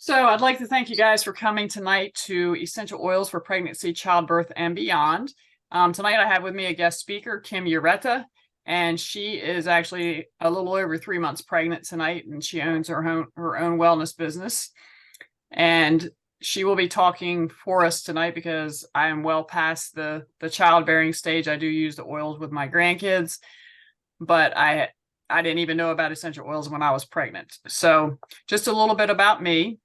So I'd like to thank you guys for coming tonight to Essential Oils for Pregnancy, Childbirth, and Beyond. Tonight I have with me a guest speaker, Kim Ureta, and she is actually a little over 3 months pregnant tonight, and she owns her own wellness business. And she will be talking for us tonight because I am well past the childbearing stage. I do use the oils with my grandkids, but I didn't even know about essential oils when I was pregnant. So just a little bit about me.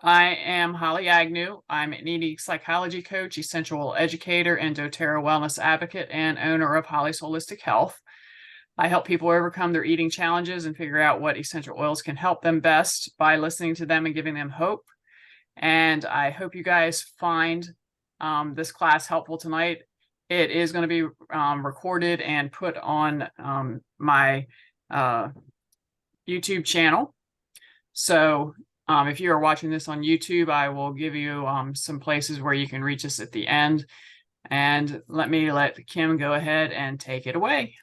I am Holly Agnew. I'm an eating psychology coach, essential oil educator, and doTERRA wellness advocate and owner of Holly's Holistic Health. I help people overcome their eating challenges and figure out what essential oils can help them best by listening to them and giving them hope. And I hope you guys find this class helpful tonight. It is going to be recorded and put on my YouTube channel. So if you are watching this on YouTube, I will give you some places where you can reach us at the end. And let Kim go ahead and take it away.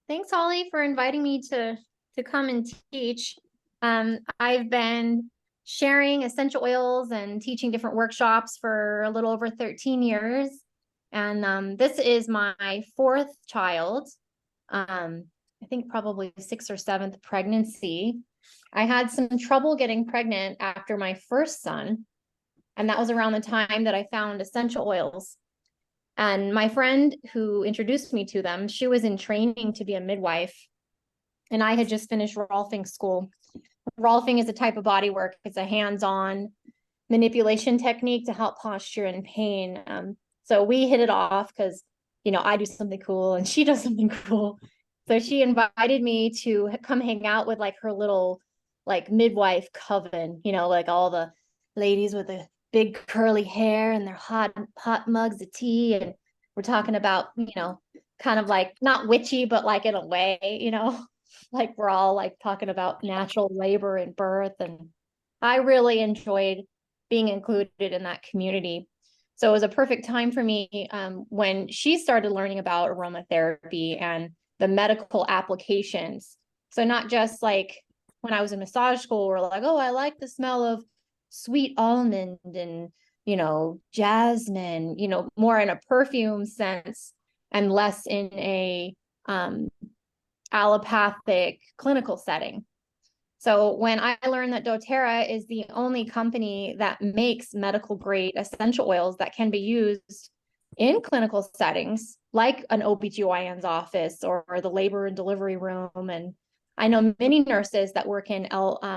Thanks, Holly, for inviting me to come and teach. I've been sharing essential oils and teaching different workshops for a little over 13 years. And this is my fourth child. I think probably 6th or 7th pregnancy. I had some trouble getting pregnant after my first son, and that was around the time that I found essential oils. And my friend who introduced me to them, she was in training to be a midwife, and I had just finished Rolfing school. Rolfing is a type of body work. It's a hands-on manipulation technique to help posture and pain. So we hit it off because, I do something cool and she does something cool. So she invited me to come hang out with like her little midwife coven, like all the ladies with the big curly hair and their hot mugs of tea. And we're talking about, kind of like not witchy, but like in a way, like we're all like talking about natural labor and birth. And I really enjoyed being included in that community. So it was a perfect time for me when she started learning about aromatherapy and the medical applications. So not just like when I was in massage school, we're like, oh, I like the smell of sweet almond and, jasmine, more in a perfume sense and less in a allopathic clinical setting. So when I learned that doTERRA is the only company that makes medical grade essential oils that can be used in clinical settings, like an OBGYN's office or the labor and delivery room. And I know many nurses that work in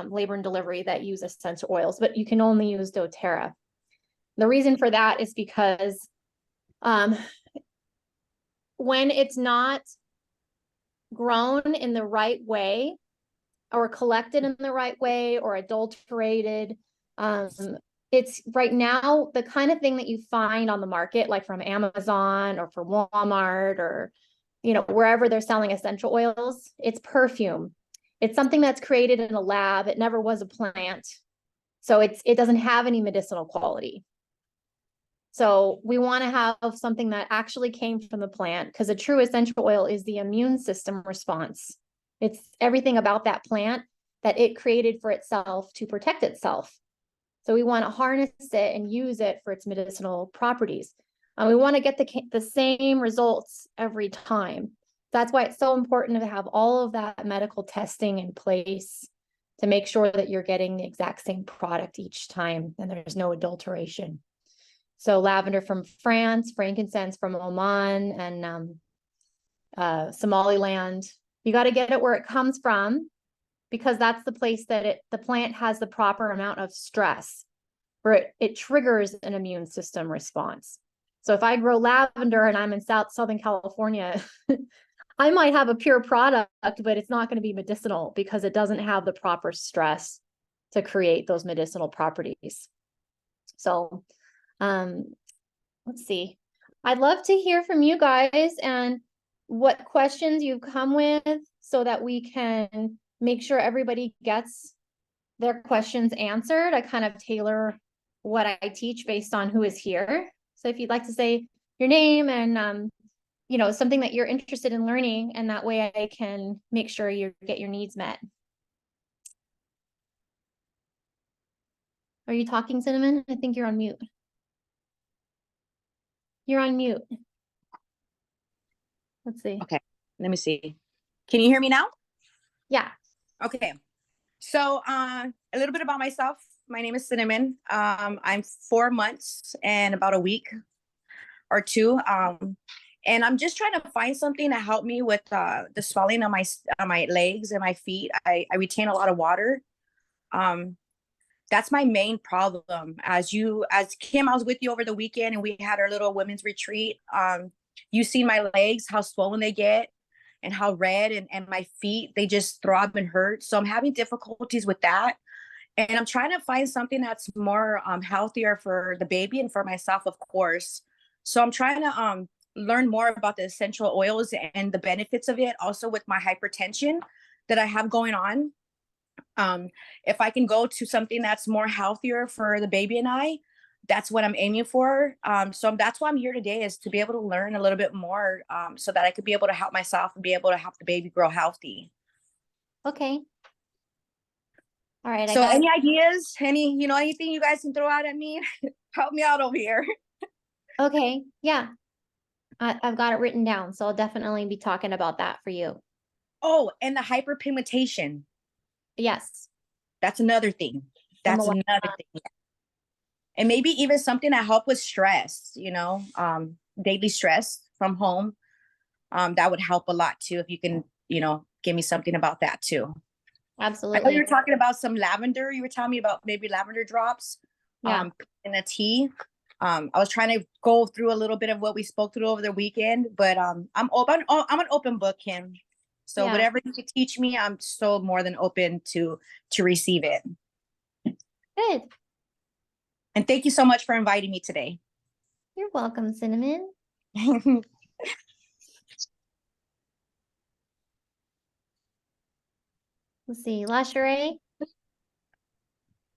labor and delivery that use essential oils, but you can only use doTERRA. The reason for that is because when it's not grown in the right way or collected in the right way or adulterated, it's right now the kind of thing that you find on the market, like from Amazon or from Walmart or, wherever they're selling essential oils, it's perfume. It's something that's created in a lab. It never was a plant. So it doesn't have any medicinal quality. So we want to have something that actually came from the plant, because a true essential oil is the immune system response. It's everything about that plant that it created for itself to protect itself. So we want to harness it and use it for its medicinal properties. We want to get the same results every time. That's why it's so important to have all of that medical testing in place to make sure that you're getting the exact same product each time and there's no adulteration. So lavender from France, frankincense from Oman, and Somaliland. You got to get it where it comes from, because that's the place that the plant has the proper amount of stress where it triggers an immune system response. So if I grow lavender and I'm in Southern California, I might have a pure product, but it's not going to be medicinal because it doesn't have the proper stress to create those medicinal properties. So let's see. I'd love to hear from you guys and what questions you've come with so that we can make sure everybody gets their questions answered. I kind of tailor what I teach based on who is here. So if you'd like to say your name and something that you're interested in learning, and that way I can make sure you get your needs met. Are you talking, Cinnamon? I think you're on mute. You're on mute. Let's see. Okay, let me see. Can you hear me now? Yeah. Okay. So a little bit about myself. My name is Cinnamon. I'm 4 months and about a week or two. And I'm just trying to find something to help me with the swelling on my legs and my feet. I retain a lot of water. That's my main problem. As Kim, I was with you over the weekend and we had our little women's retreat. You see my legs, how swollen they get and how red, and my feet, they just throb and hurt. So I'm having difficulties with that. And I'm trying to find something that's more healthier for the baby and for myself, of course. So I'm trying to learn more about the essential oils and the benefits of it, also with my hypertension that I have going on. If I can go to something that's more healthier for the baby and I, that's what I'm aiming for. So that's why I'm here today, is to be able to learn a little bit more, so that I could be able to help myself and be able to help the baby grow healthy. Okay. All right. So any ideas, anything you guys can throw out at me? Help me out over here. Okay. Yeah. I've got it written down, so I'll definitely be talking about that for you. Oh, and the hyperpigmentation. Yes. That's another thing. That's another thing. And maybe even something to help with stress, daily stress from home. That would help a lot too, if you can, give me something about that too. Absolutely. I know you were talking about some lavender. You were telling me about maybe lavender drops, yeah. In a tea. I was trying to go through a little bit of what we spoke through over the weekend, but I'm an open book, Kim. So Yeah. whatever you could teach me, I'm so more than open to receive it. Good. And thank you so much for inviting me today. You're welcome, Cinnamon. Let's see, LaSharay.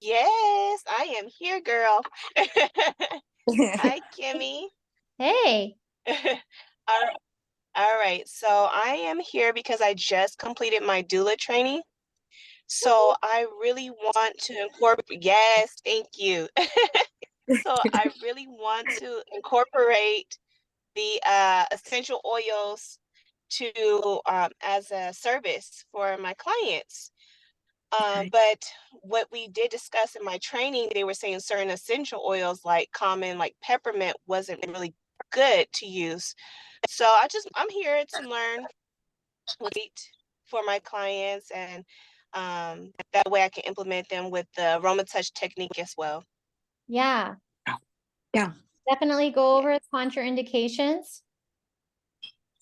Yes, I am here, girl. Hi, Kimmy. Hey. All right. So I am here because I just completed my doula training. So I really want to incorporate. Yes, thank you. So I really want to incorporate the essential oils to as a service for my clients. But what we did discuss in my training, they were saying certain essential oils like common, like peppermint, wasn't really good to use. So I'm here to learn what for my clients, and that way I can implement them with the aroma touch technique as well. Yeah. Yeah. Definitely go over the contraindications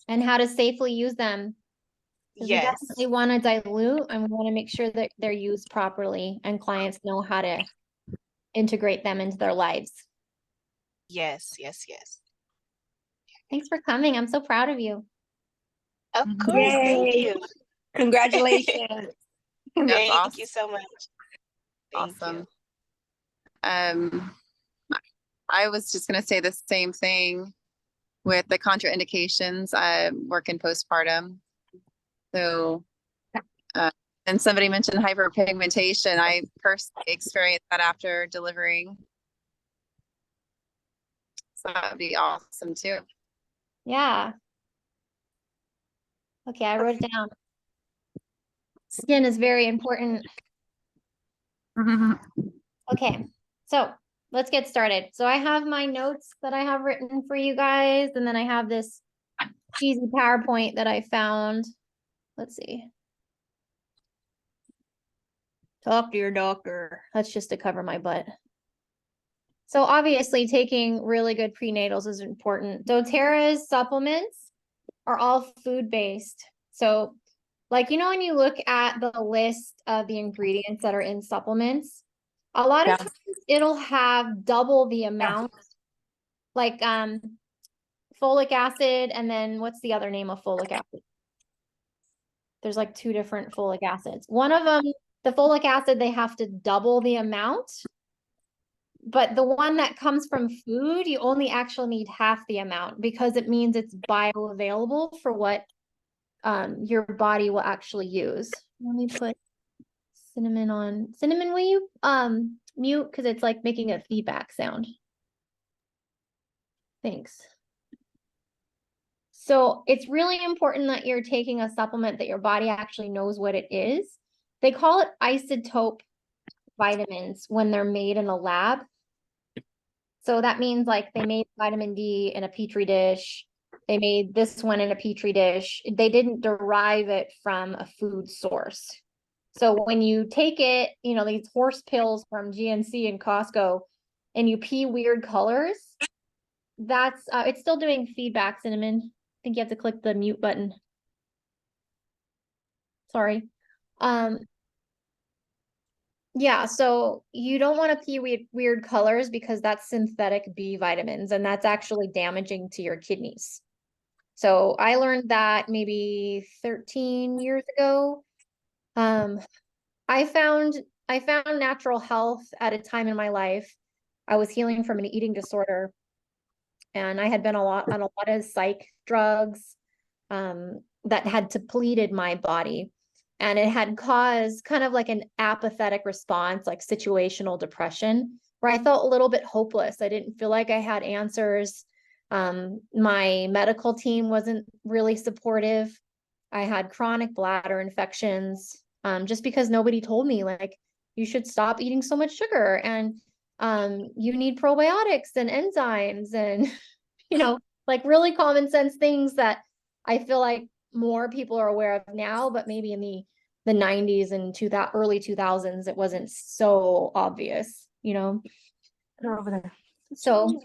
and how to safely use them. Yes. We definitely want to dilute, and we want to make sure that they're used properly and clients know how to integrate them into their lives. Yes, yes, yes. Thanks for coming. I'm so proud of you. Of course. Yay. Thank you. Congratulations. Thank awesome. you so much. Thank Awesome. you. I was just going to say the same thing with the contraindications. I work in postpartum. So, and somebody mentioned hyperpigmentation. I personally experienced that after delivering. So that would be awesome too. Yeah. Okay, I wrote it down. Skin is very important. Okay, so let's get started. So I have my notes that I have written for you guys, and then I have this cheesy PowerPoint that I found. Let's see. Talk to your doctor. That's just to cover my butt. So obviously taking really good prenatals is important. doTERRA's supplements are all food-based. So like, when you look at the list of the ingredients that are in supplements, a lot of times it'll have double the amount, like folic acid, and then what's the other name of folic acid? There's like 2 different folic acids. One of them, the folic acid, they have to double the amount, but the one that comes from food, you only actually need half the amount, because it means it's bioavailable for what your body will actually use. Let me put Cinnamon on. Cinnamon, will you mute? Because it's like making a feedback sound. Thanks. So it's really important that you're taking a supplement that your body actually knows what it is. They call it isotope vitamins when they're made in a lab. So that means like they made vitamin D in a petri dish. They made this one in a petri dish. They didn't derive it from a food source. So when you take it, you know, these horse pills from GNC and Costco, and you pee weird colors, that's it's still doing feedback, Cinnamon. I think you have to click the mute button. Sorry. Yeah, so you don't want to pee weird colors because that's synthetic B vitamins, and that's actually damaging to your kidneys. So I learned that maybe 13 years ago. I found natural health at a time in my life. I was healing from an eating disorder, and I had been on a lot of psych drugs that had depleted my body. And it had caused kind of like an apathetic response, like situational depression, where I felt a little bit hopeless. I didn't feel like I had answers. My medical team wasn't really supportive. I had chronic bladder infections, just because nobody told me, like, you should stop eating so much sugar, and you need probiotics and enzymes and, you know, like really common sense things that I feel like more people are aware of now, but maybe in the 90s and early 2000s, it wasn't so obvious, you know? They're over there. So,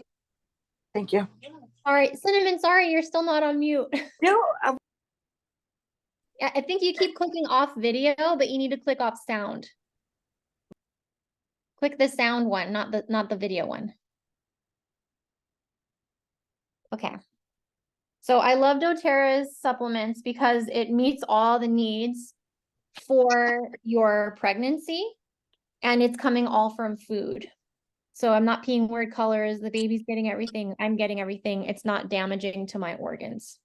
Thank you. all right, Cinnamon, sorry, you're still not on mute. No, I think you keep clicking off video, but you need to click off sound. Click the sound one, not the video one. Okay. So I love doTERRA's supplements because it meets all the needs for your pregnancy, and it's coming all from food. So I'm not peeing weird colors. The baby's getting everything. I'm getting everything. It's not damaging to my organs.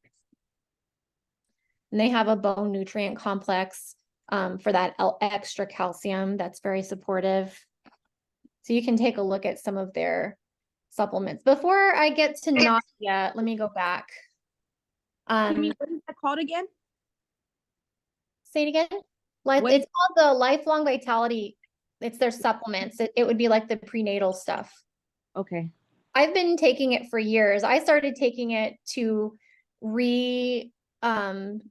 And they have a bone nutrient complex for that extra calcium that's very supportive. So you can take a look at some of their supplements. Before I get to nausea, let me go back. what is that called again? Say it again. It's called the Lifelong Vitality. It's their supplements. It would be like the prenatal stuff. Okay. I've been taking it for years. I started taking it to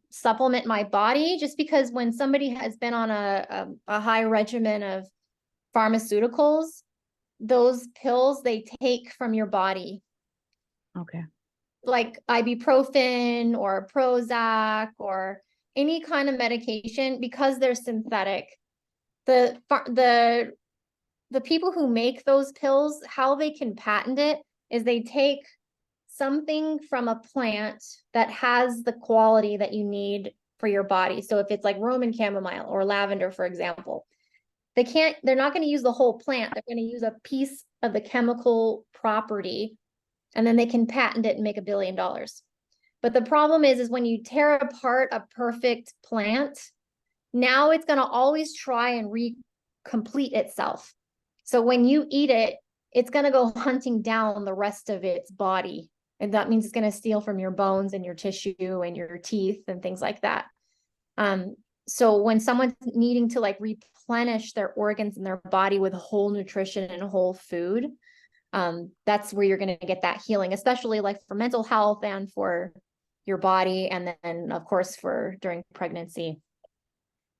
supplement my body, just because when somebody has been on a high regimen of pharmaceuticals, those pills they take from your body. Okay. Like ibuprofen or Prozac or any kind of medication, because they're synthetic. The people who make those pills, how they can patent it is they take something from a plant that has the quality that you need for your body. So if it's like Roman chamomile or lavender, for example, they're not going to use the whole plant. They're going to use a piece of the chemical property, and then they can patent it and make $1 billion. But the problem is when you tear apart a perfect plant, now it's going to always try and complete itself. So when you eat it, it's going to go hunting down the rest of its body. And that means it's going to steal from your bones and your tissue and your teeth and things like that. So when someone's needing to like replenish their organs and their body with whole nutrition and whole food, that's where you're going to get that healing, especially like for mental health and for your body. And then of course during pregnancy.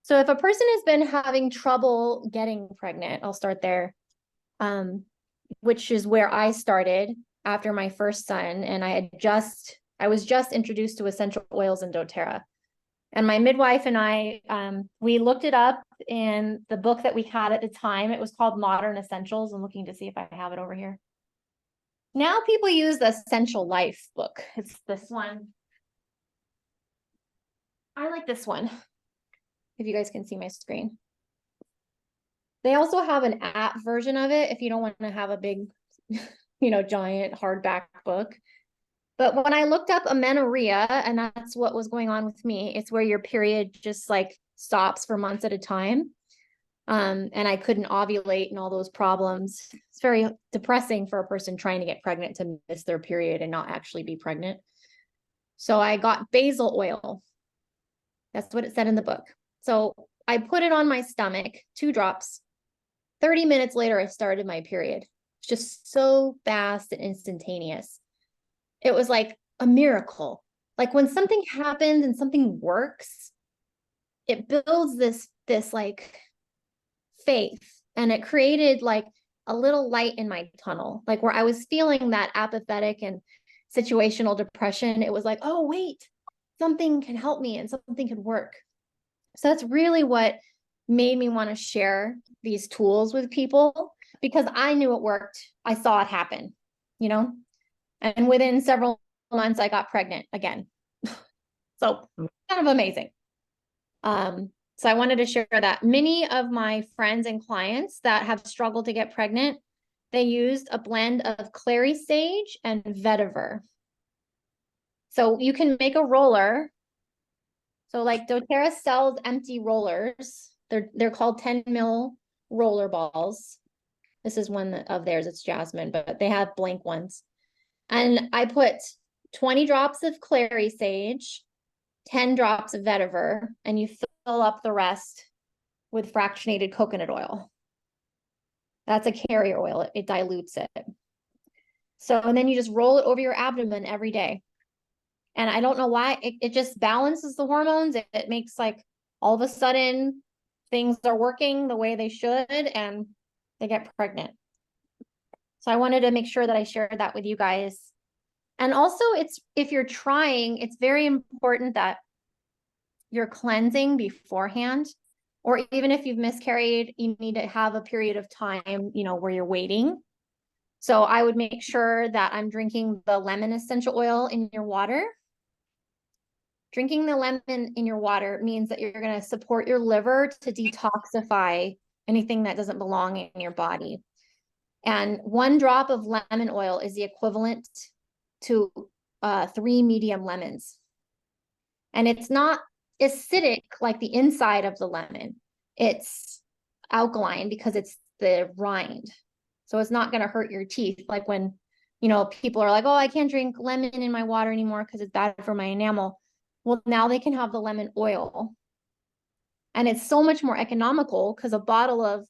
So if a person has been having trouble getting pregnant, I'll start there, which is where I started after my first son. And I was just introduced to essential oils and doTERRA. And my midwife and I, we looked it up in the book that we had at the time. It was called Modern Essentials. I'm looking to see if I have it over here. Now people use the Essential Life book. It's this one. I like this one, if you guys can see my screen. They also have an app version of it if you don't want to have a big, giant hardback book. But when I looked up amenorrhea, and that's what was going on with me, it's where your period just like stops for months at a time. And I couldn't ovulate and all those problems. It's very depressing for a person trying to get pregnant to miss their period and not actually be pregnant. So I got basil oil. That's what it said in the book. So I put it on my stomach, 2 drops. 30 minutes later, I started my period. It's just so fast and instantaneous. It was like a miracle. Like when something happens and something works, it builds this like faith, and it created like a little light in my tunnel, like where I was feeling that apathetic and situational depression. It was like, oh wait, something can help me and something can work. So that's really what made me want to share these tools with people, because I knew it worked. I saw it happen, you know, and within several months I got pregnant again. So kind of amazing. So I wanted to share that. Many of my friends and clients that have struggled to get pregnant, they used a blend of clary sage and vetiver. So you can make a roller. So like doTERRA sells empty rollers. They're called 10 mil roller balls. This is one of theirs. It's jasmine, but they have blank ones. And I put 20 drops of clary sage, 10 drops of vetiver, and you fill up the rest with fractionated coconut oil. That's a carrier oil. It dilutes it. So, and then you just roll it over your abdomen every day. And I don't know why, it just balances the hormones. It makes like all of a sudden things are working the way they should and they get pregnant. So I wanted to make sure that I shared that with you guys. And also if you're trying, it's very important that you're cleansing beforehand, or even if you've miscarried, you need to have a period of time, you know, where you're waiting. So I would make sure that I'm drinking the lemon essential oil in your water. Drinking the lemon in your water means that you're going to support your liver to detoxify anything that doesn't belong in your body. And 1 drop of lemon oil is the equivalent to 3 medium lemons. And it's not acidic like the inside of the lemon. It's alkaline because it's the rind. So it's not going to hurt your teeth. Like when, you know, people are like, oh, I can't drink lemon in my water anymore because it's bad for my enamel. Well, now they can have the lemon oil. And it's so much more economical because a bottle of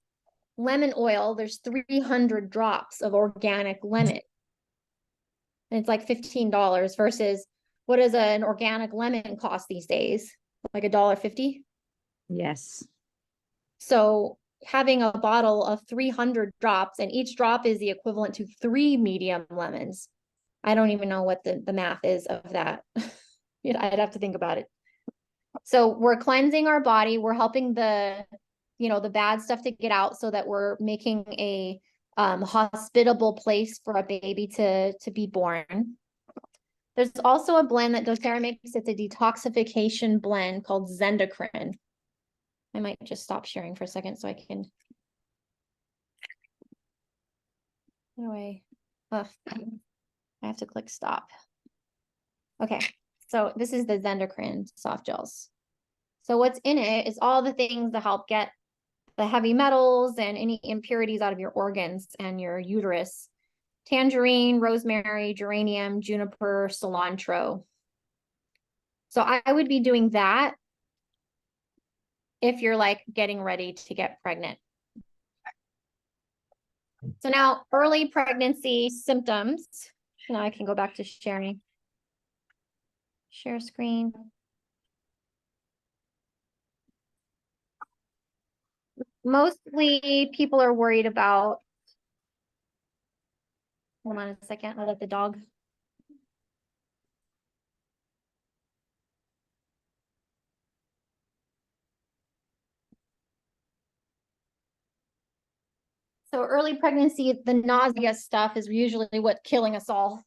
lemon oil, there's 300 drops of organic lemon. And it's like $15 versus what does an organic lemon cost these days? Like $1.50? Yes. So having a bottle of 300 drops, and each drop is the equivalent to 3 medium lemons. I don't even know what the math is of that. I'd have to think about it. So we're cleansing our body. We're helping the, you know, the bad stuff to get out so that we're making a hospitable place for a baby to be born. There's also a blend that doTERRA makes. It's a detoxification blend called Zendocrine. I might just stop sharing for a second so I can. Anyway, I have to click stop. Okay, so this is the Zendocrine soft gels. So what's in it is all the things that help get the heavy metals and any impurities out of your organs and your uterus. Tangerine, rosemary, geranium, juniper, cilantro. So I would be doing that if you're like getting ready to get pregnant. So now early pregnancy symptoms. Now I can go back to sharing. Share screen. Mostly people are worried about, hold on a second, I'll let the dog. So early pregnancy, the nausea stuff is usually what's killing us all.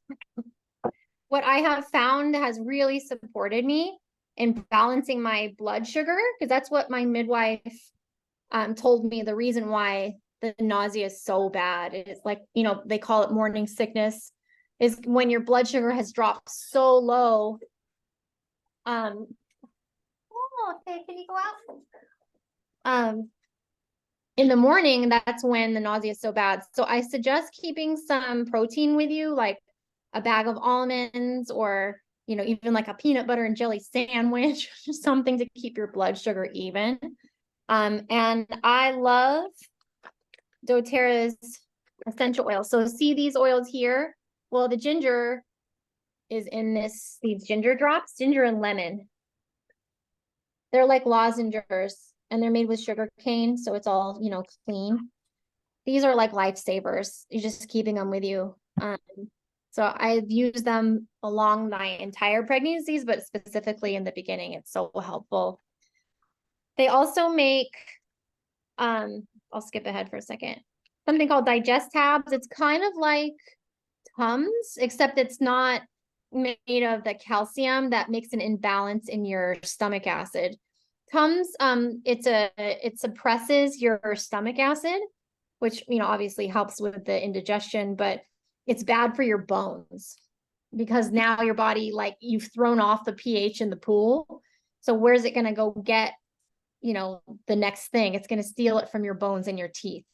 What I have found has really supported me in balancing my blood sugar, because that's what my midwife told me the reason why the nausea is so bad. It's like, you know, they call it morning sickness, is when your blood sugar has dropped so low. Oh, okay, can you go out? in the morning, that's when the nausea is so bad. So I suggest keeping some protein with you, like a bag of almonds, or, you know, even like a peanut butter and jelly sandwich, something to keep your blood sugar even. And I love doTERRA's essential oil. So see these oils here? Well, the ginger is in these ginger drops, ginger and lemon. They're like lozenges, and they're made with sugar cane, so it's all, you know, clean. These are like lifesavers. You're just keeping them with you. So I've used them along my entire pregnancies, but specifically in the beginning, it's so helpful. They also make, I'll skip ahead for a second, something called digest tabs. It's kind of like Tums, except it's not made of the calcium that makes an imbalance in your stomach acid. Tums, it suppresses your stomach acid, which, you know, obviously helps with the indigestion, but it's bad for your bones because now your body, like, you've thrown off the pH in the pool. So where's it going to go get, you know, the next thing? It's going to steal it from your bones and your teeth.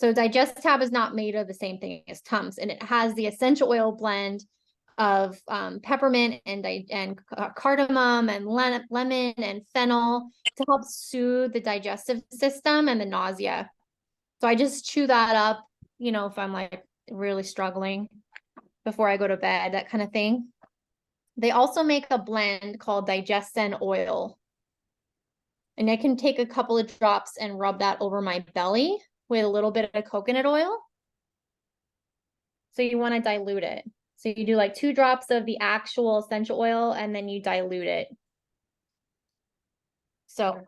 So Digest Tab is not made of the same thing as Tums, and it has the essential oil blend of peppermint and cardamom and lemon and fennel to help soothe the digestive system and the nausea. So I just chew that up, you know, if I'm like really struggling before I go to bed, that kind of thing. They also make a blend called Digestin oil. And I can take a couple of drops and rub that over my belly with a little bit of coconut oil. So you want to dilute it. So you do like 2 drops of the actual essential oil, and then you dilute it. So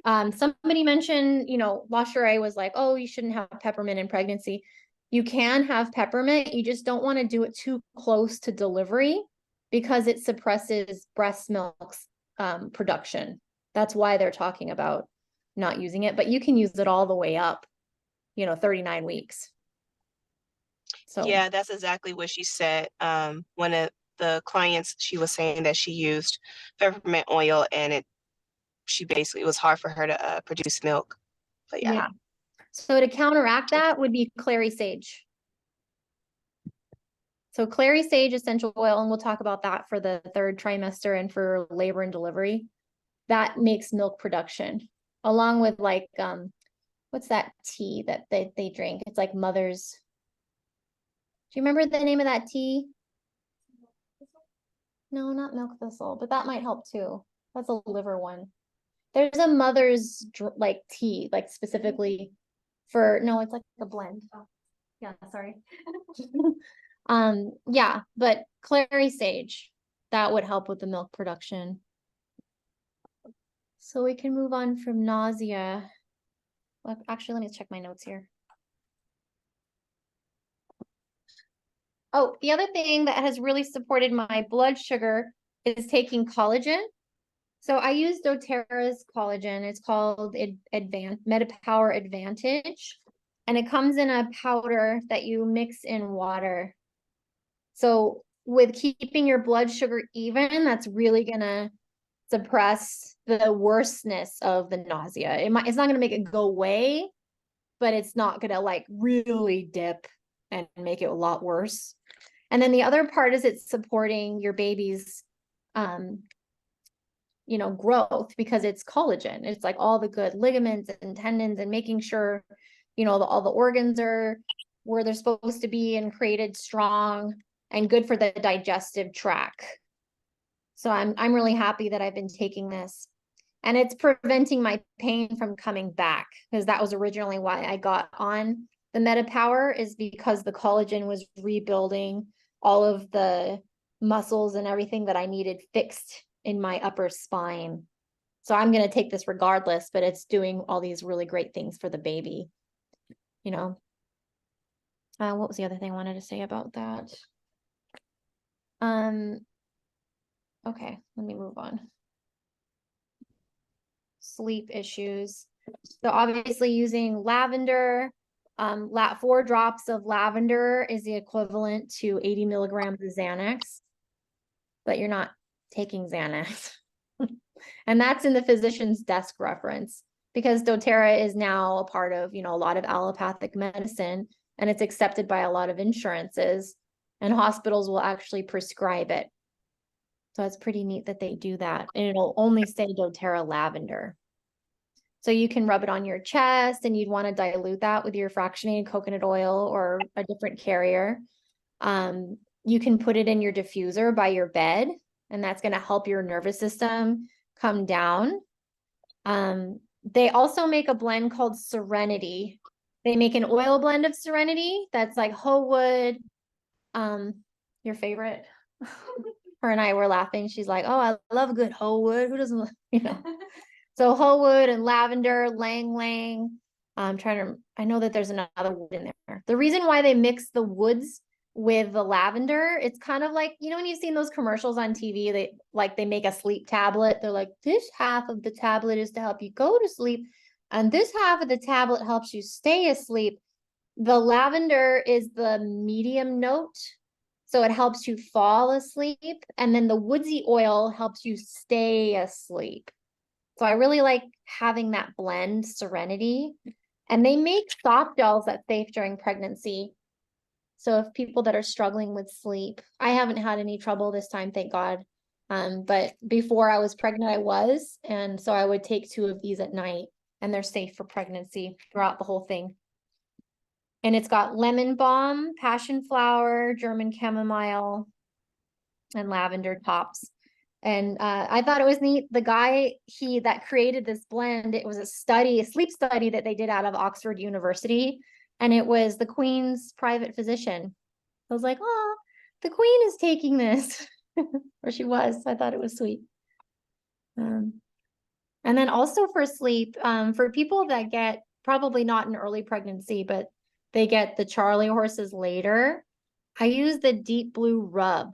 somebody mentioned, you know, La Cherie was like, oh, you shouldn't have peppermint in pregnancy. You can have peppermint. You just don't want to do it too close to delivery because it suppresses breast milk production. That's why they're talking about not using it, but you can use it all the way up, you know, 39 weeks. So Yeah, that's exactly what she said. One of the clients, she was saying that she used peppermint oil, and she basically, it was hard for her to produce milk. But yeah. So to counteract that would be clary sage. So clary sage essential oil, and we'll talk about that for the 3rd trimester and for labor and delivery. That makes milk production, along with like what's that tea that they drink? It's like mother's. Do you remember the name of that tea? No, not milk thistle, but that might help too. That's a liver one. There's a mother's like tea, like specifically for, no, it's like a blend. Yeah, sorry. Yeah, but clary sage, that would help with the milk production. So we can move on from nausea. Well, actually, let me check my notes here. Oh, the other thing that has really supported my blood sugar is taking collagen. So I use doTERRA's collagen. It's called MetaPower Advantage. And it comes in a powder that you mix in water. So with keeping your blood sugar even, that's really gonna suppress the worstness of the nausea. It's not gonna make it go away, but it's not gonna like really dip and make it a lot worse. And then the other part is it's supporting your baby's you know, growth, because it's collagen. It's like all the good ligaments and tendons, and making sure, you know, all the organs are where they're supposed to be and created strong and good for the digestive tract. So I'm really happy that I've been taking this, and it's preventing my pain from coming back, because that was originally why I got on the MetaPower, is because the collagen was rebuilding all of the muscles and everything that I needed fixed in my upper spine. So I'm going to take this regardless, but it's doing all these really great things for the baby, you know. What was the other thing I wanted to say about that? Okay, let me move on. Sleep issues. So obviously using lavender, 4 drops of lavender is the equivalent to 80 milligrams of Xanax, but you're not taking Xanax. And that's in the physician's desk reference. because doTERRA is now a part of, a lot of allopathic medicine, and it's accepted by a lot of insurances, and hospitals will actually prescribe it. So it's pretty neat that they do that. And it'll only say doTERRA lavender. So you can rub it on your chest, and you'd want to dilute that with your fractionated coconut oil or a different carrier. You can put it in your diffuser by your bed, and that's going to help your nervous system come down. They also make a blend called Serenity. They make an oil blend of Serenity that's like whole wood. Your favorite? Her and I were laughing. She's like, "Oh, I love a good whole wood. Who doesn't, So whole wood and lavender, lang lang. I know that there's another wood in there. The reason why they mix the woods with the lavender, it's kind of like, when you've seen those commercials on TV, they make a sleep tablet. They're like, this half of the tablet is to help you go to sleep, and this half of the tablet helps you stay asleep. The lavender is the medium note, so it helps you fall asleep, and then the woodsy oil helps you stay asleep. So I really like having that blend, Serenity. And they make soft gels that's safe during pregnancy. So if people that are struggling with sleep, I haven't had any trouble this time, thank God. But before I was pregnant, I was. And so I would take 2 of these at night, and they're safe for pregnancy throughout the whole thing. And it's got lemon balm, passion flower, German chamomile, and lavender tops. And I thought it was neat. The guy that created this blend, it was a sleep study that they did out of Oxford University, and it was the Queen's private physician. I was like, oh, the Queen is taking this, or she was. I thought it was sweet. And then also for sleep, for people that get, probably not an early pregnancy, but they get the Charlie horses later, I use the Deep Blue Rub.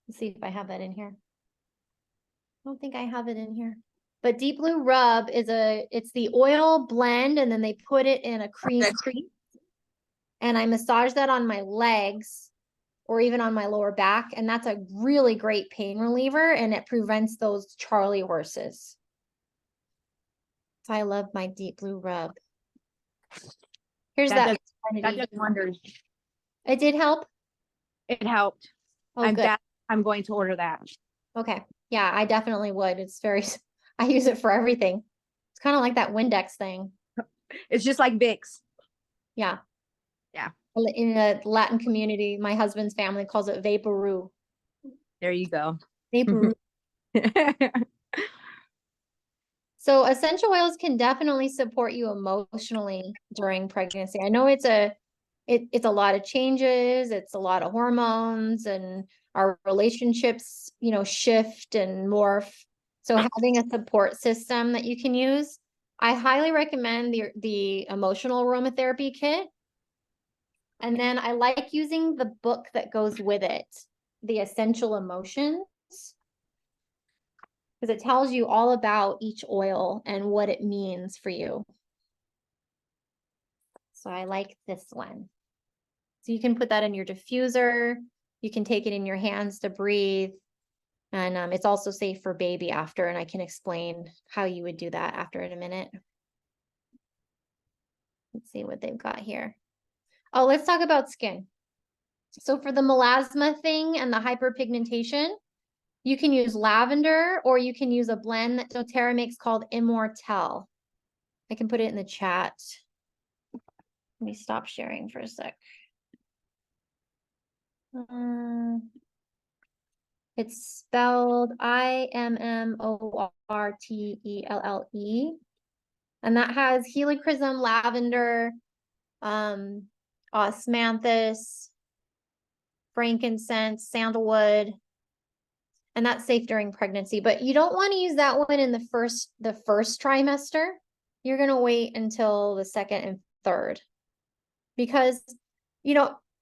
Let's see if I have that in here. I don't think I have it in here. But Deep Blue Rub it's the oil blend, and then they put it in a cream. And I massage that on my legs or even on my lower back. And that's a really great pain reliever, and it prevents those Charlie horses. So I love my Deep Blue Rub. Here's that. That does wonders. It did help? It helped. Oh, good. I'm going to order that. Okay. Yeah, I definitely would. I use it for everything. It's kind of like that Windex thing. It's just like Vicks. Yeah. Yeah. In the Latin community, my husband's family calls it Vaporoo. There you go. Vaporoo. So essential oils can definitely support you emotionally during pregnancy. I know it's a lot of changes, it's a lot of hormones, and our relationships, shift and morph. So having a support system that you can use, I highly recommend the emotional aromatherapy kit. And then I like using the book that goes with it, The Essential Emotions, because it tells you all about each oil and what it means for you. So I like this one. So you can put that in your diffuser. You can take it in your hands to breathe. And it's also safe for baby after, and I can explain how you would do that after in a minute. Let's see what they've got here. Oh, let's talk about skin. So for the melasma thing and the hyperpigmentation, you can use lavender, or you can use a blend that doTERRA makes called Immortelle. I can put it in the chat. Let me stop sharing for a sec. It's spelled Immortelle. And that has helichrysum, lavender, osmanthus, frankincense, sandalwood. And that's safe during pregnancy, but you don't want to use that one in the first trimester. You're going to wait until the 2nd and 3rd, because,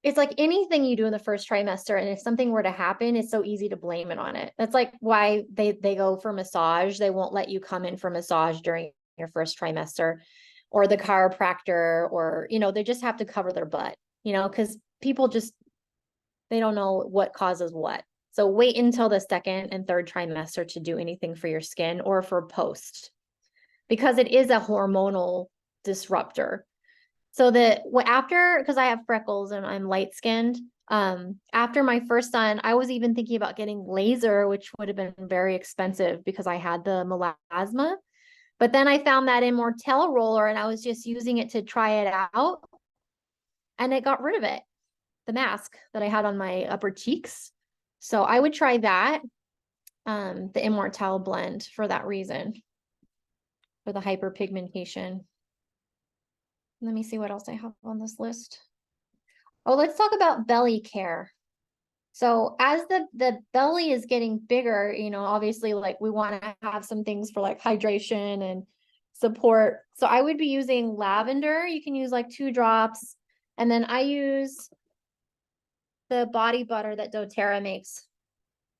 it's like anything you do in the first trimester. And if something were to happen, it's so easy to blame it on it. That's like why they go for massage. They won't let you come in for massage during your first trimester, or the chiropractor, or, they just have to cover their butt, because people they don't know what causes what. So wait until the 2nd and 3rd trimester to do anything for your skin or for post. because it is a hormonal disruptor. So because I have freckles and I'm light skinned, after my first son, I was even thinking about getting laser, which would have been very expensive because I had the melasma. But then I found that Immortelle roller and I was just using it to try it out. And it got rid of it, the mask that I had on my upper cheeks. So I would try that, the Immortelle blend for that reason, for the hyperpigmentation. Let me see what else I have on this list. Oh, let's talk about belly care. So as the belly is getting bigger, you know, obviously like we want to have some things for like hydration and support. So I would be using lavender. You can use like 2 drops. And then I use the body butter that doTERRA makes.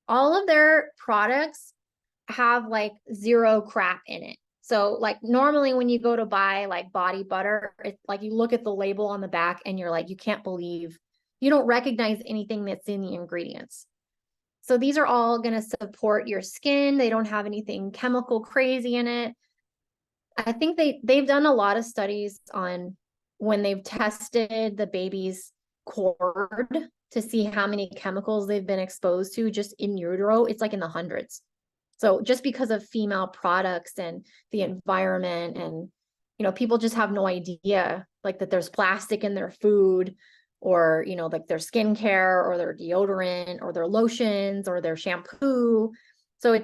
All of their products have like 0 crap in it. So like normally when you go to buy like body butter, it's like you look at the label on the back and you're like, you can't believe, you don't recognize anything that's in the ingredients. So these are all going to support your skin. They don't have anything chemical crazy in it. I think they've done a lot of studies on when they've tested the baby's cord to see how many chemicals they've been exposed to just in utero. It's like in the hundreds. So just because of female products and the environment and, you know, people just have no idea like that there's plastic in their food or, you know, like their skincare or their deodorant or their lotions or their shampoo. So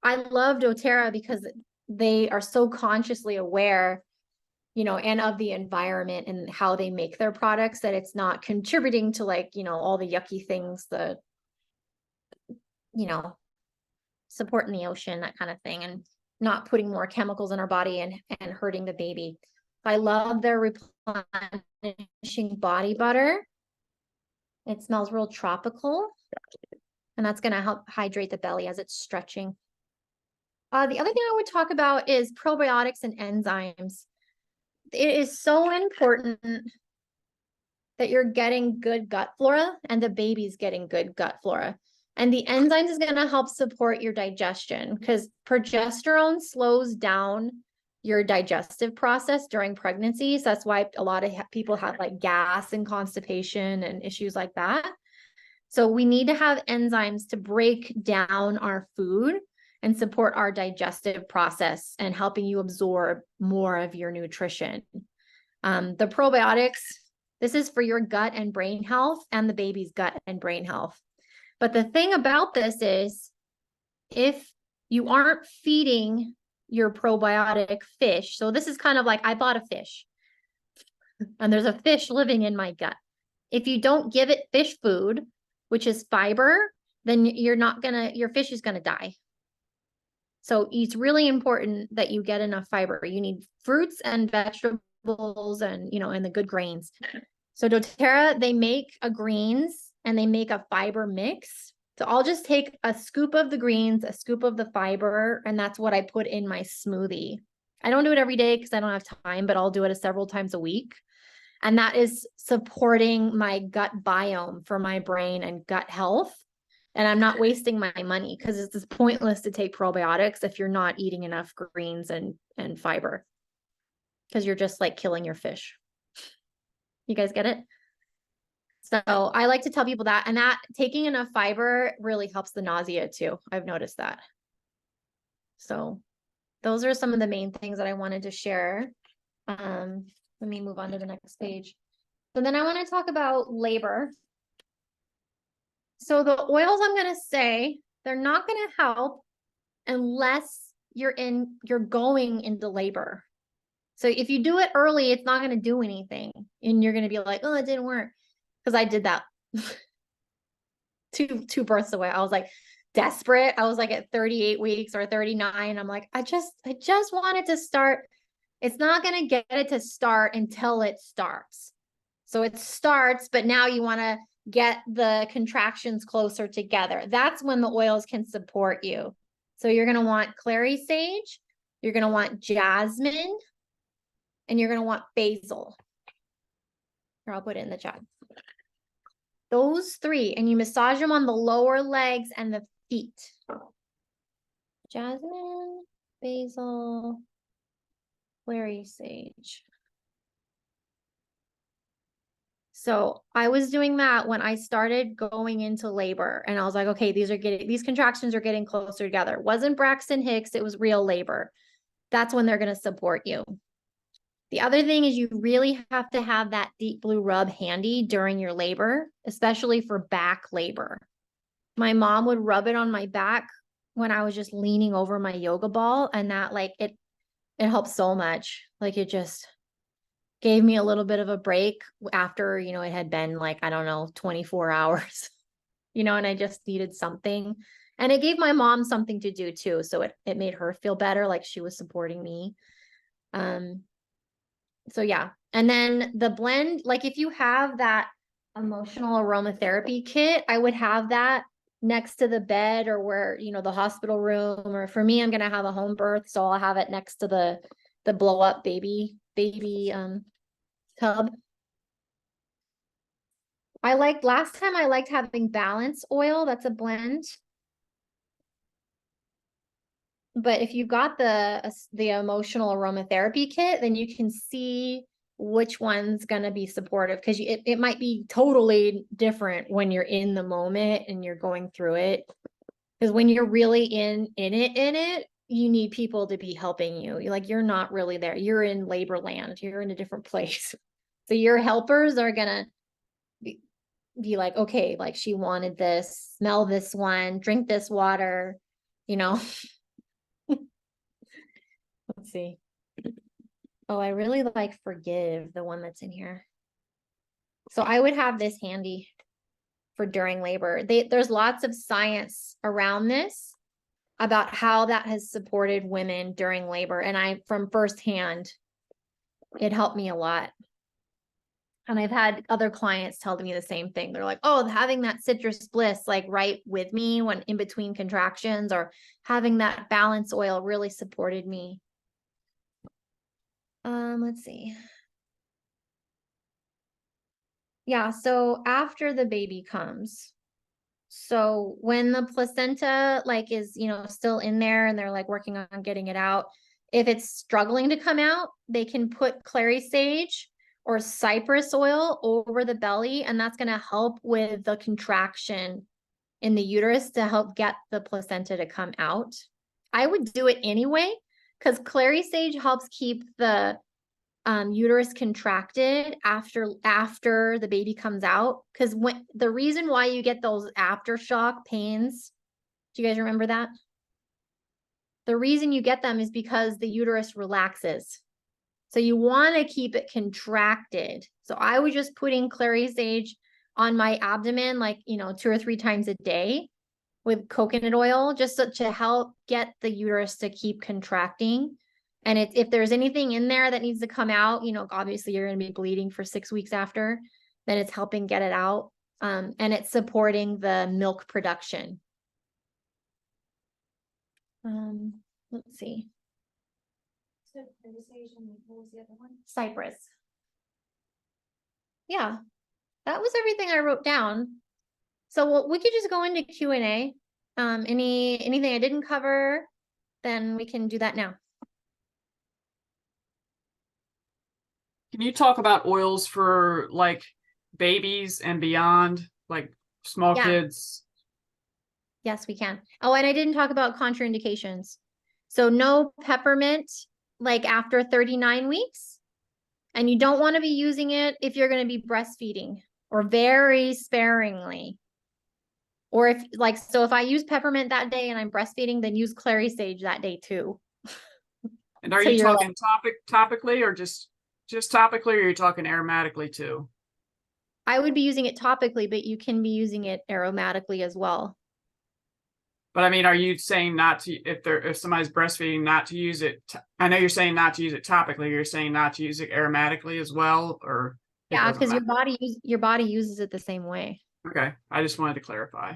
I love doTERRA because they are so consciously aware, you know, and of the environment and how they make their products that it's not contributing to like, you know, all the yucky things that, you know, support in the ocean, that kind of thing, and not putting more chemicals in our body and hurting the baby. I love their replenishing body butter. It smells real tropical, and that's going to help hydrate the belly as it's stretching. The other thing I would talk about is probiotics and enzymes. It is so important that you're getting good gut flora and the baby's getting good gut flora. And the enzymes is going to help support your digestion because progesterone slows down your digestive process during pregnancy. So that's why a lot of people have like gas and constipation and issues like that. So we need to have enzymes to break down our food and support our digestive process and helping you absorb more of your nutrition. The probiotics, this is for your gut and brain health and the baby's gut and brain health. But the thing about this is if you aren't feeding your probiotic fish, so this is kind of like I bought a fish and there's a fish living in my gut. If you don't give it fish food, which is fiber, then your fish is going to die. So it's really important that you get enough fiber. You need fruits and vegetables and, you know, and the good grains. So doTERRA, they make a greens and they make a fiber mix. So I'll just take a scoop of the greens, a scoop of the fiber, and that's what I put in my smoothie. I don't do it every day because I don't have time, but I'll do it several times a week. And that is supporting my gut biome for my brain and gut health. And I'm not wasting my money because it's pointless to take probiotics if you're not eating enough greens and fiber because you're just like killing your fish. You guys get it? So I like to tell people that, and that taking enough fiber really helps the nausea too. I've noticed that. So those are some of the main things that I wanted to share. Let me move on to the next page. So then I want to talk about labor. So the oils I'm going to say, they're not going to help unless you're going into labor. So if you do it early, it's not going to do anything. And you're going to be like, oh, it didn't work. Because I did that two births away. I was like desperate. I was like at 38 weeks or 39. I'm like, I just wanted to start. It's not going to get it to start until it starts. So it starts, but now you want to get the contractions closer together. That's when the oils can support you. So you're going to want clary sage, you're going to want jasmine, and you're going to want basil. Here, I'll put it in the chat. Those 3, and you massage them on the lower legs and the feet. Jasmine, basil, Clary sage. So I was doing that when I started going into labor, and I was like, okay, these contractions are getting closer together. It wasn't Braxton Hicks, it was real labor. That's when they're going to support you. The other thing is you really have to have that deep blue rub handy during your labor, especially for back labor. My mom would rub it on my back when I was just leaning over my yoga ball, and that it helped so much. Like it just gave me a little bit of a break after, it had been I don't know, 24 hours, and I just needed something. And it gave my mom something to do too. So it made her feel better, like she was supporting me. So yeah. And then the blend, if you have that emotional aromatherapy kit, I would have that next to the bed or where, the hospital room, or for me, I'm going to have a home birth. So I'll have it next to the blow up baby tub. Last time I liked having balance oil. That's a blend. But if you've got the emotional aromatherapy kit, then you can see which one's going to be supportive, because it might be totally different when you're in the moment and you're going through it. Because when you're really in it, you need people to be helping you. You're not really there. You're in labor land. You're in a different place. So your helpers are going to be like, okay, she wanted this, smell this one, drink this water, Let's see. Oh, I really like Forgive, the one that's in here. So I would have this handy for during labor. There's lots of science around this about how that has supported women during labor. And from firsthand, it helped me a lot. And I've had other clients tell me the same thing. They're like, oh, having that citrus bliss right with me when in between contractions, or having that balance oil really supported me. Let's see. Yeah, so after the baby comes, so when the placenta is, still in there and they're working on getting it out, if it's struggling to come out, they can put clary sage or cypress oil over the belly, and that's going to help with the contraction in the uterus to help get the placenta to come out. I would do it anyway, because clary sage helps keep the uterus contracted after the baby comes out. Because the reason why you get those aftershock pains, do you guys remember that? The reason you get them is because the uterus relaxes. So you want to keep it contracted. So I was just putting clary sage on my abdomen 2 or 3 times a day with coconut oil, just to help get the uterus to keep contracting. And if there's anything in there that needs to come out, obviously you're going to be bleeding for 6 weeks after, then it's helping get it out. And it's supporting the milk production. Let's see. What was the other one? Cypress. Yeah, that was everything I wrote down. So we could just go into Q&A. Anything I didn't cover, then we can do that now. Can you talk about oils for babies and beyond, small kids? Yes, we can. Oh, and I didn't talk about contraindications. So no peppermint after 39 weeks. And you don't want to be using it if you're going to be breastfeeding, or very sparingly. Or if if I use peppermint that day and I'm breastfeeding, then use clary sage that day too. And are you talking topically, or just topically, or are you talking aromatically too? I would be using it topically, but you can be using it aromatically as well. But I mean, are you saying not to, if somebody's breastfeeding, not to use it? I know you're saying not to use it topically. You're saying not to use it aromatically as well, or? Yeah, because your body uses it the same way. Okay, I just wanted to clarify.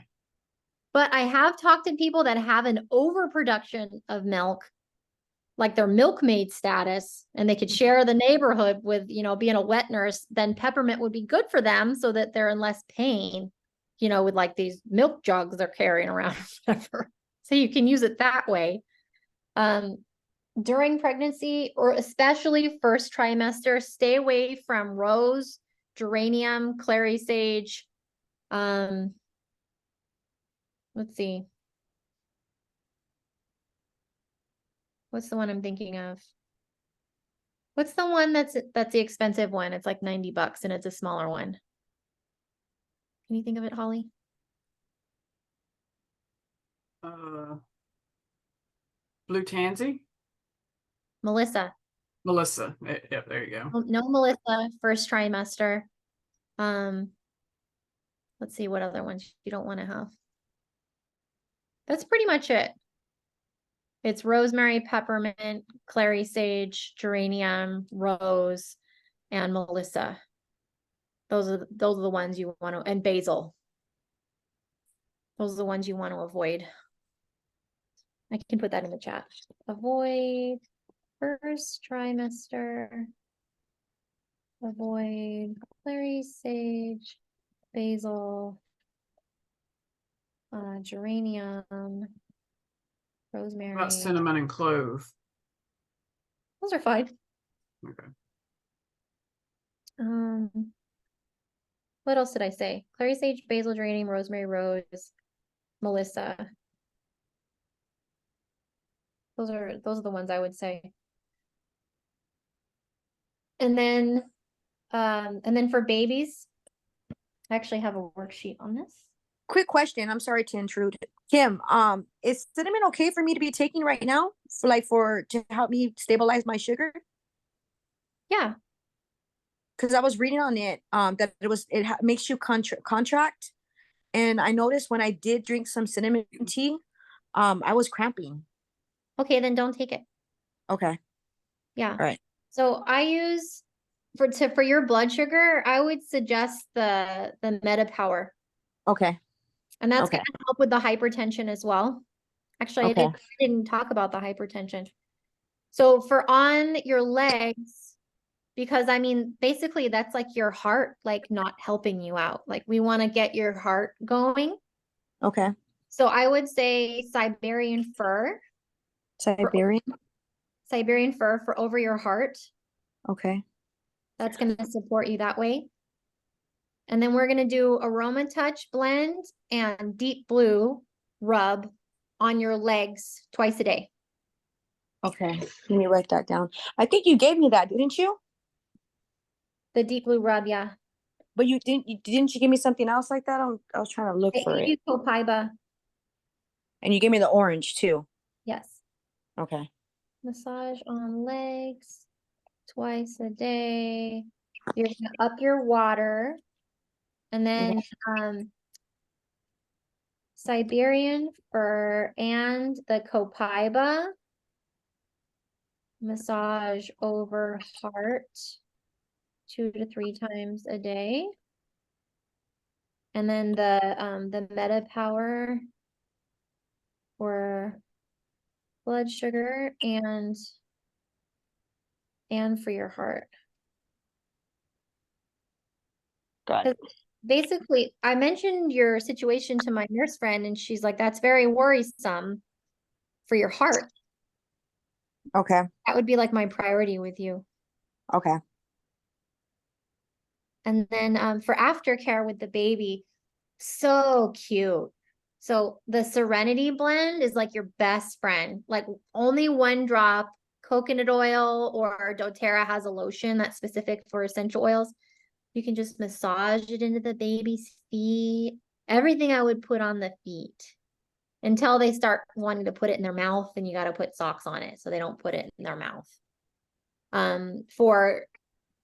But I have talked to people that have an overproduction of milk, their milkmaid status, and they could share the neighborhood with, being a wet nurse, then peppermint would be good for them so that they're in less pain, with these milk jugs they're carrying around or whatever. So you can use it that way. But during pregnancy, or especially first trimester, stay away from rose, geranium, clary sage. Let's see. What's the one I'm thinking of? What's the one that's the expensive one? It's like $90 and it's a smaller one. Can you think of it, Holly? Blue tansy? Melissa. Melissa. Yep, there you go. No Melissa, first trimester. Let's see what other ones you don't want to have. That's pretty much it. It's rosemary, peppermint, clary sage, geranium, rose, and Melissa. Those are the ones you want to, and basil. Those are the ones you want to avoid. I can put that in the chat. Avoid first trimester. Avoid clary sage, basil, geranium, rosemary. What about cinnamon and clove? Those are fine. Okay. What else did I say? Clary sage, basil, geranium, rosemary, rose, Melissa. Those are the ones I would say. And then for babies, I actually have a worksheet on this. Quick question. I'm sorry to intrude. Kim, is cinnamon okay for me to be taking right now to help me stabilize my sugar? Yeah. Because I was reading on it that it makes you contract, and I noticed when I did drink some cinnamon tea, I was cramping. Okay, then don't take it. Okay. Yeah. All right. So I use for your blood sugar, I would suggest the MetaPower. Okay. And that's Okay. going to help with the hypertension as well. Actually, Okay. I didn't talk about the hypertension. So for on your legs, because I mean, basically that's like your heart, like not helping you out. Like we want to get your heart going. Okay. So I would say Siberian fir. Siberian. Siberian fir for over your heart. Okay. That's going to support you that way. And then we're going to do Aroma Touch blend and Deep Blue rub on your legs twice a day. Okay. Let me write that down. I think you gave me that, didn't you? The Deep Blue rub, yeah. But didn't you give me something else like that? I was trying to look for it. Copaiba. And you gave me the orange too. Yes. Okay. Massage on legs twice a day. You're gonna up your water. And then Siberian fir and the Copaiba. Massage over heart 2 to 3 times a day. And then the MetaPower for blood sugar and for your heart. Got it. Basically, I mentioned your situation to my nurse friend, and she's like, that's very worrisome for your heart. Okay. That would be like my priority with you. Okay. And then for aftercare with the baby, so cute. So the Serenity blend is like your best friend. Like only 1 drop coconut oil, or doTERRA has a lotion that's specific for essential oils. You can just massage it into the baby's feet. Everything I would put on the feet until they start wanting to put it in their mouth, and you got to put socks on it so they don't put it in their mouth. For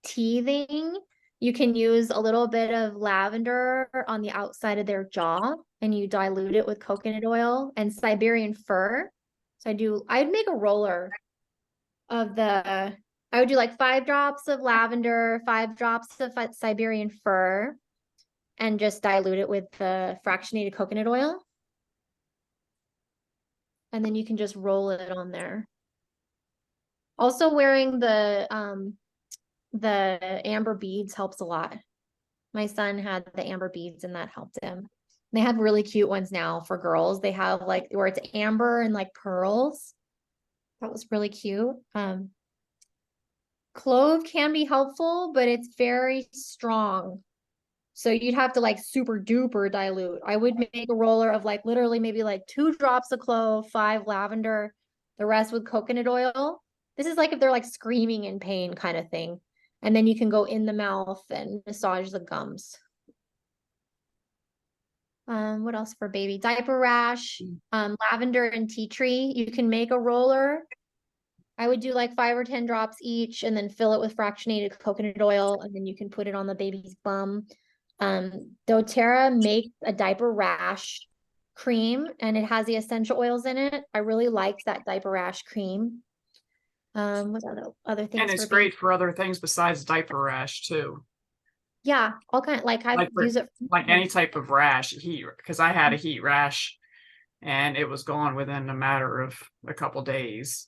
teething, you can use a little bit of lavender on the outside of their jaw, and you dilute it with coconut oil and Siberian fir. So I'd make a roller of I would do like 5 drops of lavender, 5 drops of Siberian fir, and just dilute it with the fractionated coconut oil. And then you can just roll it on there. Also wearing the amber beads helps a lot. My son had the amber beads and that helped him. They have really cute ones now for girls. They have like where it's amber and like pearls. That was really cute. Clove can be helpful, but it's very strong. So you'd have to like super duper dilute. I would make a roller of like literally maybe like 2 drops of clove, 5 lavender, the rest with coconut oil. This is like if they're like screaming in pain kind of thing. And then you can go in the mouth and massage the gums. What else for baby? Diaper rash, lavender and tea tree. You can make a roller. I would do like 5 or 10 drops each and then fill it with fractionated coconut oil, and then you can put it on the baby's bum. doTERRA makes a diaper rash cream and it has the essential oils in it. I really liked that diaper rash cream. What other things And it's for great baby? for other things besides diaper rash too. Yeah, all kind like I Like for, use it like any type of rash, heat, because I had a heat rash and it was gone within a matter of a couple days.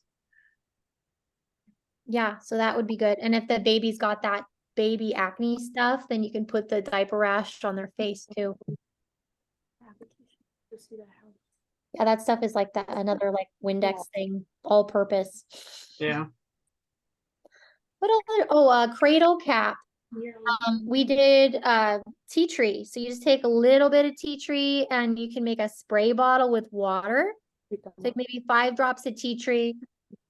Yeah, so that would be good. And if the baby's got that baby acne stuff, then you can put the diaper rash on their face too. Yeah, that stuff is like that another like Windex thing, all purpose. Yeah. What other? Oh, cradle cap. We did tea tree. So you just take a little bit of tea tree and you can make a spray bottle with water. Take maybe 5 drops of tea tree.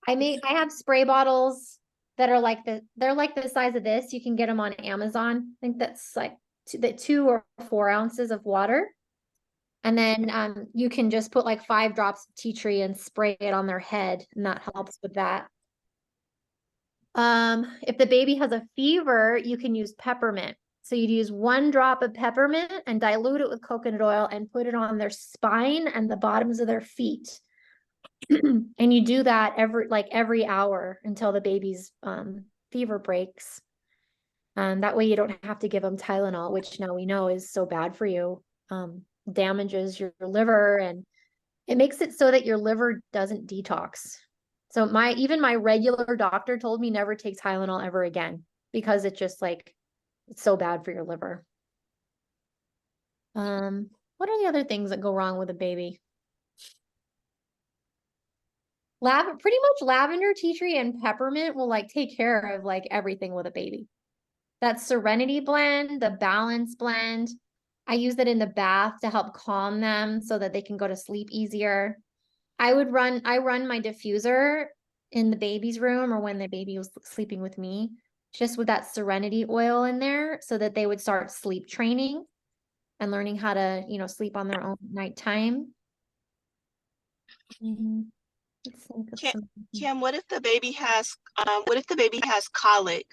I have spray bottles that are like they're like the size of this. You can get them on Amazon. I think that's like 2 or 4 ounces of water. And then you can just put like 5 drops of tea tree and spray it on their head, and that helps with that. If the baby has a fever, you can use peppermint. So you'd use 1 drop of peppermint and dilute it with coconut oil and put it on their spine and the bottoms of their feet. And you do that every hour until the baby's fever breaks. That way you don't have to give them Tylenol, which now we know is so bad for you. Damages your liver, and it makes it so that your liver doesn't detox. So even my regular doctor told me never take Tylenol ever again because it's just like it's so bad for your liver. What are the other things that go wrong with a baby? Pretty much lavender, tea tree, and peppermint will like take care of like everything with a baby. That Serenity blend, the Balance blend, I use that in the bath to help calm them so that they can go to sleep easier. I run my diffuser in the baby's room or when the baby was sleeping with me, just with that Serenity oil in there so that they would start sleep training and learning how to, sleep on their own at nighttime. Let's think of Kim, some. Kim, what if the baby has colic?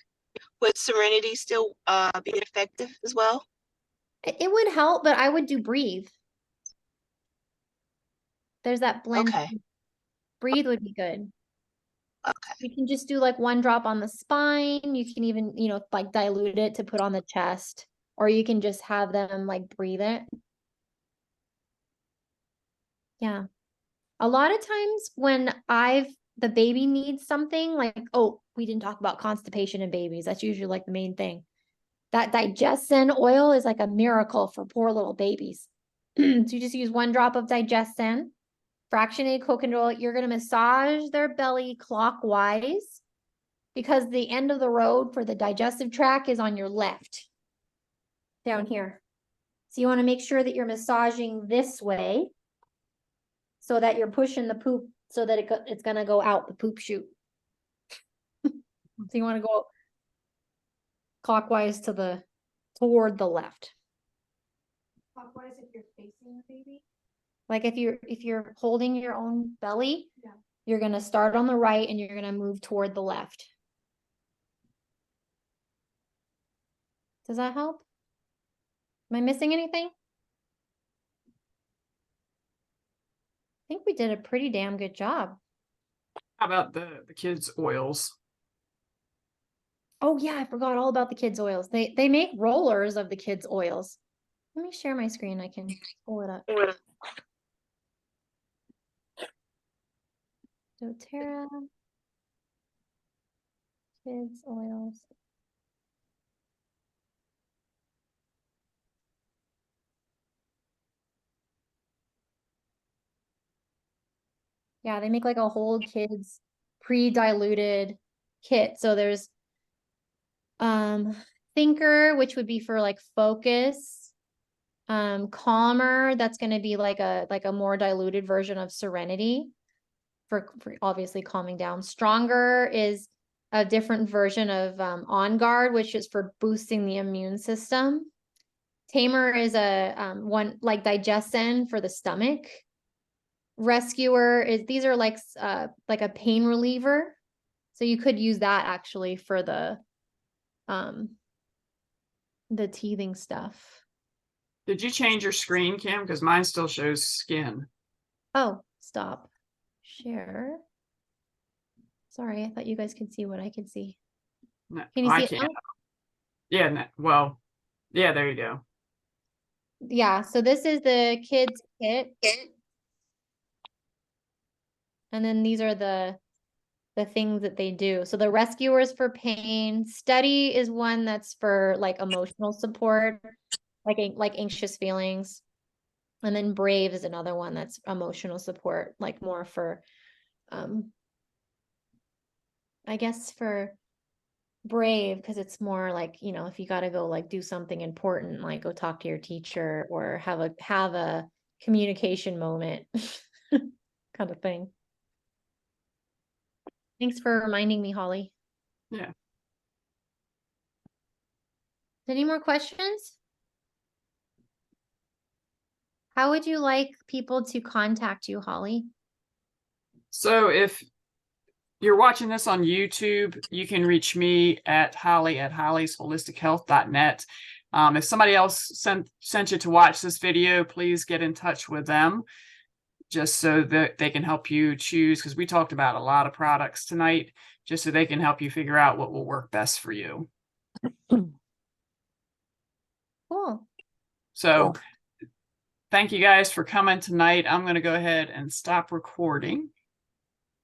Would Serenity still be effective as well? It would help, but I would do breathe. There's that blend. Okay. Breathe would be good. Okay. You can just do like 1 drop on the spine. You can even, like dilute it to put on the chest, or you can just have them like breathe it. Yeah. A lot of times when the baby needs something like, oh, we didn't talk about constipation in babies. That's usually like the main thing. That digestin oil is like a miracle for poor little babies. So you just use 1 drop of digestin, fractionated coconut oil. You're going to massage their belly clockwise because the end of the road for the digestive tract is on your left, down here. So you want to make sure that you're massaging this way so that you're pushing the poop so that it's going to go out the poop chute. So you want to go clockwise toward the left. Clockwise if you're facing the baby? Like if you're holding your own belly, yeah, you're going to start on the right and you're going to move toward the left. Does that help? Am I missing anything? I think we did a pretty damn good job. How about the kids' oils? Oh yeah, I forgot all about the kids' oils. They make rollers of the kids' oils. Let me share my screen. I can pull it up. doTERRA kids' oils. Yeah, they make like a whole kids pre-diluted kit. So there's Thinker, which would be for like focus. Calmer, that's going to be like a more diluted version of Serenity for obviously calming down. Stronger is a different version of On Guard, which is for boosting the immune system. Tamer is a one like Digestin for the stomach. Rescuer is, these are like a pain reliever. So you could use that actually for the teething stuff. Did you change your screen, Kim? Because mine still shows skin. Oh, stop. Share. Sorry, I thought you guys could see what I could see. No, Can you I see it can't. now? Yeah, no, well, yeah, there you go. Yeah, so this is the kids kit. And then these are the things that they do. So the rescuers for pain. Steady is one that's for like emotional support, like anxious feelings. And then Brave is another one that's emotional support, like more for I guess for Brave, because it's more like, you know, if you got to go like do something important, like go talk to your teacher or have a communication moment kind of thing. Thanks for reminding me, Holly. Yeah. Any more questions? How would you like people to contact you, Holly? So if you're watching this on YouTube, you can reach me at Holly at hollysholistichealth.net. If somebody else sent you to watch this video, please get in touch with them just so that they can help you choose, because we talked about a lot of products tonight, just so they can help you figure out what will work best for you. Cool. So thank you guys for coming tonight. I'm going to go ahead and stop recording.